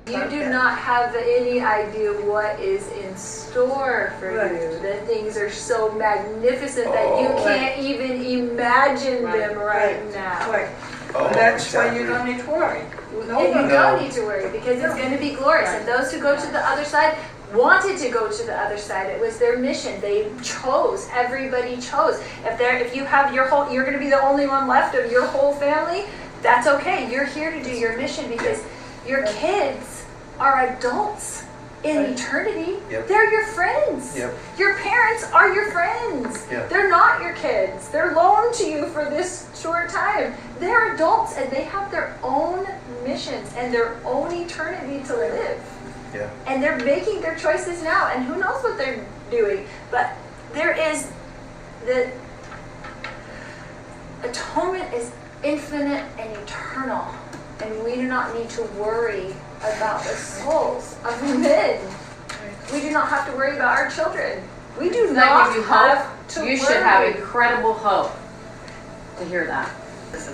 You do not have any idea what is in store for you. The things are so magnificent that you can't even imagine them right now. Right. That's why you don't need to worry. And you don't need to worry because it's going to be glorious. And those who go to the other side wanted to go to the other side. It was their mission. They chose. Everybody chose. If you have your whole, you're going to be the only one left of your whole family. That's okay. You're here to do your mission because your kids are adults in eternity. They're your friends. Your parents are your friends. They're not your kids. They're loaned to you for this short time. They're adults and they have their own missions and their own eternity to live. And they're making their choices now, and who knows what they're doing. But there is the atonement is infinite and eternal, and we do not need to worry about the souls of men. We do not have to worry about our children. We do not have to worry. You should have incredible hope to hear that.